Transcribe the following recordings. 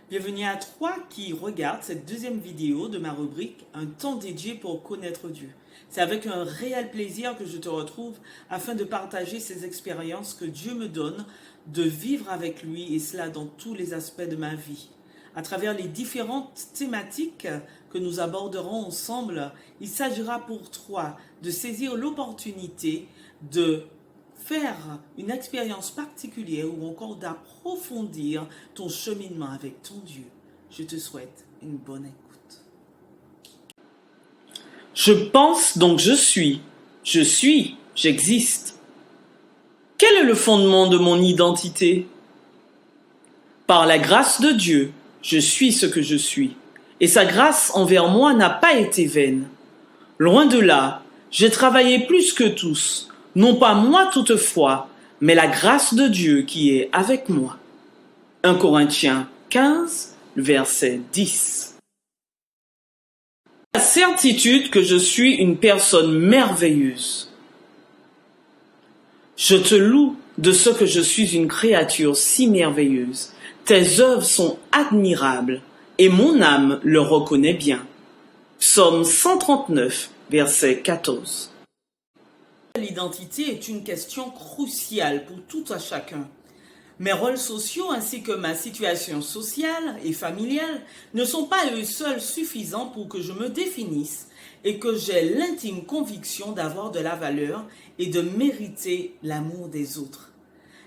Bienvenue à toi qui regarde cette deuxième vidéo de ma rubrique Un temps dédié pour connaître Dieu. C'est avec un réel plaisir que je te retrouve afin de partager ces expériences que Dieu me donne de vivre avec lui et cela dans tous les aspects de ma vie. À travers les différentes thématiques que nous aborderons ensemble, il s'agira pour toi de saisir l'opportunité de faire une expérience particulière ou encore d'approfondir ton cheminement avec ton Dieu. Je te souhaite une bonne écoute. Je pense donc je suis, j'existe. Quel est le fondement de mon identité? Par la grâce de Dieu, je suis ce que je suis, et sa grâce envers moi n'a pas été vaine. Loin de là, j'ai travaillé plus que tous, non pas moi toutefois, mais la grâce de Dieu qui est avec moi. 1 Corinthiens 15, verset 10. La certitude que je suis une personne merveilleuse. Je te loue de ce que je suis une créature si merveilleuse. Tes œuvres sont admirables et mon âme le reconnaît bien. Psaume 139, verset 14. L'identité est une question cruciale pour tout un chacun. Mes rôles sociaux ainsi que ma situation sociale et familiale ne sont pas eux seuls suffisants pour que je me définisse et que j'ai l'intime conviction d'avoir de la valeur et de mériter l'amour des autres.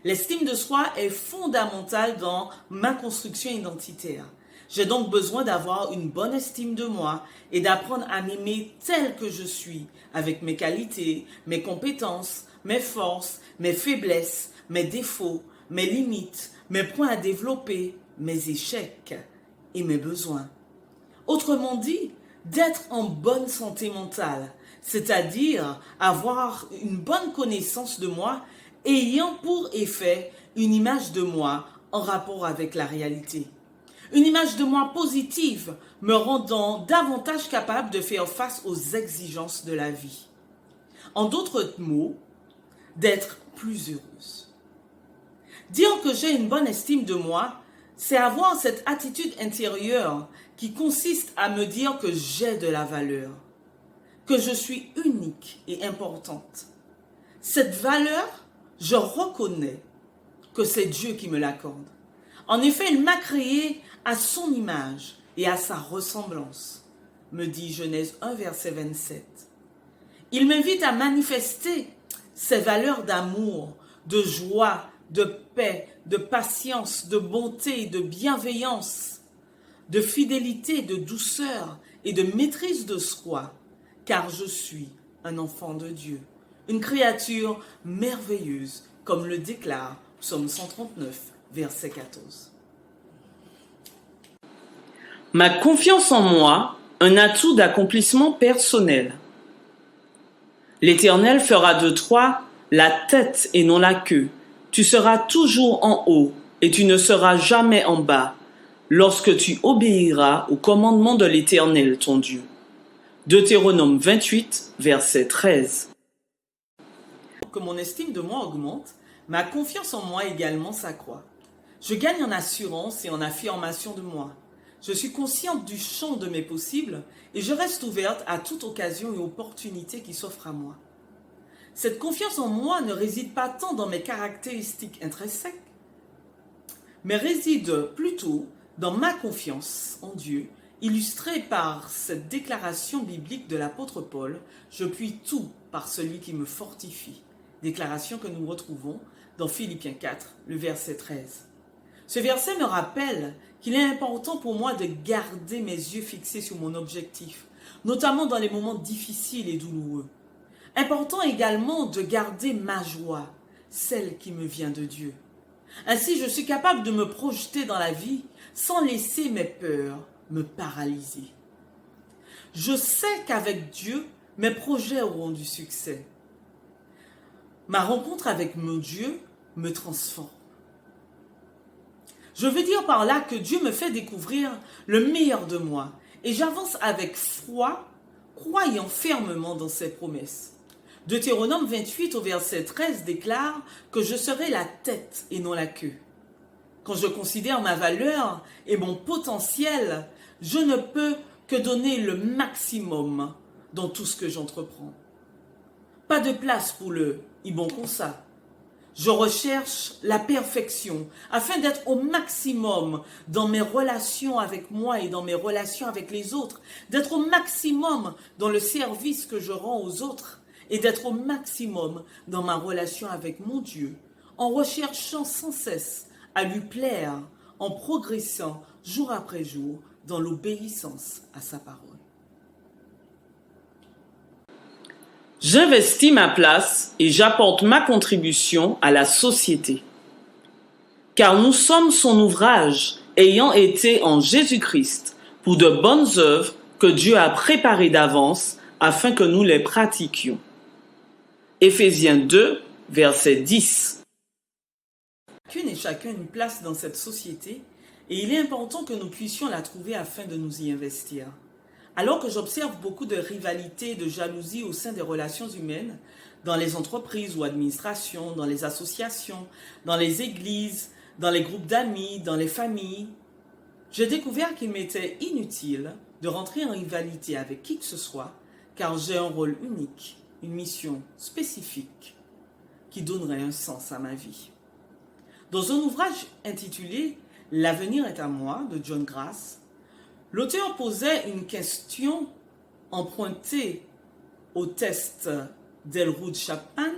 L'estime de soi est fondamentale dans ma construction identitaire. J'ai donc besoin d'avoir une bonne estime de moi et d'apprendre à m'aimer tel que je suis, avec mes qualités, mes compétences, mes forces, mes faiblesses, mes défauts, mes limites, mes points à développer, mes échecs et mes besoins. Autrement dit, d'être en bonne santé mentale, c'est-à-dire avoir une bonne connaissance de moi ayant pour effet une image de moi en rapport avec la réalité. Une image de moi positive me rendant davantage capable de faire face aux exigences de la vie. En d'autres mots, d'être plus heureuse. Dire que j'ai une bonne estime de moi, c'est avoir cette attitude intérieure qui consiste à me dire que j'ai de la valeur, que je suis unique et importante. Cette valeur, je reconnais que c'est Dieu qui me l'accorde. En effet, il m'a créé à son image et à sa ressemblance, me dit Genèse 1, verset 27. Il m'invite à manifester ces valeurs d'amour, de joie, de paix, de patience, de bonté, de bienveillance, de fidélité, de douceur et de maîtrise de soi, car je suis un enfant de Dieu, une créature merveilleuse, comme le déclare Psaume 139, verset 14. Ma confiance en moi, un atout d'accomplissement personnel. L'Éternel fera de toi la tête et non la queue. Tu seras toujours en haut et tu ne seras jamais en bas, lorsque tu obéiras au commandement de l'Éternel ton Dieu. Deutéronome 28, verset 13. Que mon estime de moi augmente, ma confiance en moi également s'accroît. Je gagne en assurance et en affirmation de moi. Je suis consciente du champ de mes possibles et je reste ouverte à toute occasion et opportunité qui s'offre à moi. Cette confiance en moi ne réside pas tant dans mes caractéristiques intrinsèques, mais réside plutôt dans ma confiance en Dieu, illustrée par cette déclaration biblique de l'apôtre Paul, « Je puis tout par celui qui me fortifie », déclaration que nous retrouvons dans Philippiens 4, le verset 13. Ce verset me rappelle qu'il est important pour moi de garder mes yeux fixés sur mon objectif, notamment dans les moments difficiles et douloureux. Important également de garder ma joie, celle qui me vient de Dieu. Ainsi, je suis capable de me projeter dans la vie sans laisser mes peurs me paralyser. Je sais qu'avec Dieu, mes projets auront du succès. Ma rencontre avec mon Dieu me transforme. Je veux dire par là que Dieu me fait découvrir le meilleur de moi et j'avance avec foi, croyant fermement dans ses promesses. Deutéronome 28 au verset 13 déclare que je serai la tête et non la queue. Quand je considère ma valeur et mon potentiel, je ne peux que donner le maximum dans tout ce que j'entreprends. Pas de place pour le « i bon comme ça ». Je recherche la perfection afin d'être au maximum dans mes relations avec moi et dans mes relations avec les autres, d'être au maximum dans le service que je rends aux autres et d'être au maximum dans ma relation avec mon Dieu, en recherchant sans cesse à lui plaire, en progressant jour après jour dans l'obéissance à sa parole. J'investis ma place et j'apporte ma contribution à la société. Car nous sommes son ouvrage, ayant été en Jésus-Christ pour de bonnes œuvres que Dieu a préparées d'avance afin que nous les pratiquions. Éphésiens 2, verset 10. Chacune et chacun une place dans cette société et il est important que nous puissions la trouver afin de nous y investir. Alors que j'observe beaucoup de rivalité et de jalousie au sein des relations humaines, dans les entreprises ou administrations, dans les associations, dans les églises, dans les groupes d'amis, dans les familles, j'ai découvert qu'il m'était inutile de rentrer en rivalité avec qui que ce soit, car j'ai un rôle unique, une mission spécifique qui donnerait un sens à ma vie. Dans un ouvrage intitulé « L'avenir est à moi » de John Grass, l'auteur posait une question empruntée au test d'Elwood Chapman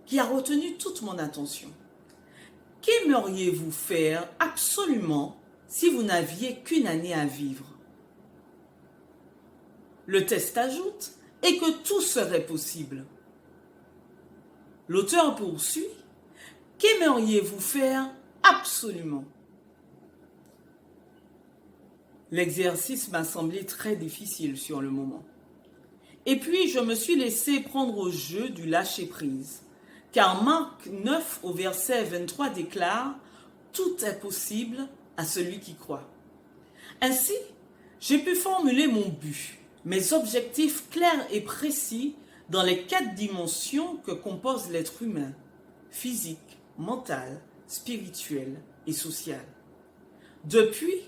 qui a retenu toute mon attention. Qu'aimeriez-vous faire absolument si vous n'aviez qu'une année à vivre? Le test ajoute « et que tout serait possible ». L'auteur poursuit « qu'aimeriez-vous faire absolument ?» L'exercice m'a semblé très difficile sur le moment. Et puis, je me suis laissé prendre au jeu du lâcher-prise. Car Marc 9 au verset 23 déclare « Tout est possible à celui qui croit ». Ainsi, j'ai pu formuler mon but, mes objectifs clairs et précis dans les 4 dimensions que compose l'être humain, physique, mental, spirituel et social. Depuis,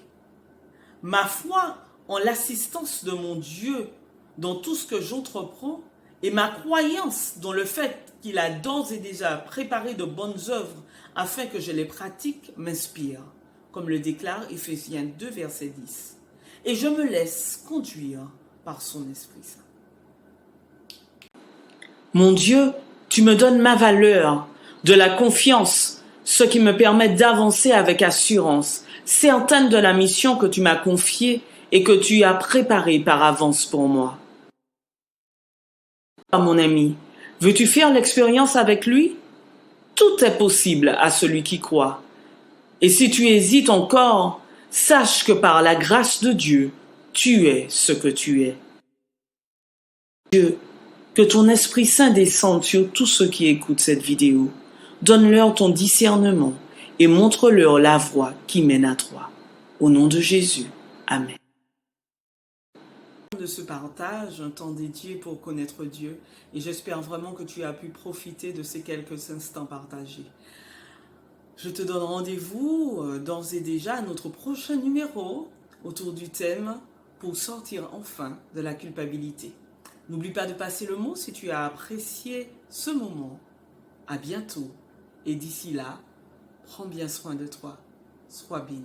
ma foi en l'assistance de mon Dieu dans tout ce que j'entreprends et ma croyance dans le fait qu'il a d'ores et déjà préparé de bonnes œuvres afin que je les pratique m'inspire, comme le déclare Éphésiens 2, verset 10. Et je me laisse conduire par son Esprit Saint. Mon Dieu, tu me donnes ma valeur, de la confiance, ce qui me permet d'avancer avec assurance, certaine de la mission que tu m'as confiée et que tu as préparée par avance pour moi. Mon ami, veux-tu faire l'expérience avec lui? Tout est possible à celui qui croit. Et si tu hésites encore, sache que par la grâce de Dieu, tu es ce que tu es. Dieu, que ton Esprit Saint descende sur tous ceux qui écoutent cette vidéo. Donne-leur ton discernement et montre-leur la voie qui mène à toi. Au nom de Jésus. Amen. De ce partage, un temps dédié pour connaître Dieu, et j'espère vraiment que tu as pu profiter de ces quelques instants partagés. Je te donne rendez-vous d'ores et déjà à notre prochain numéro autour du thème « Pour sortir enfin de la culpabilité ». N'oublie pas de passer le mot si tu as apprécié ce moment. À bientôt, et d'ici là, prends bien soin de toi. Sois béni.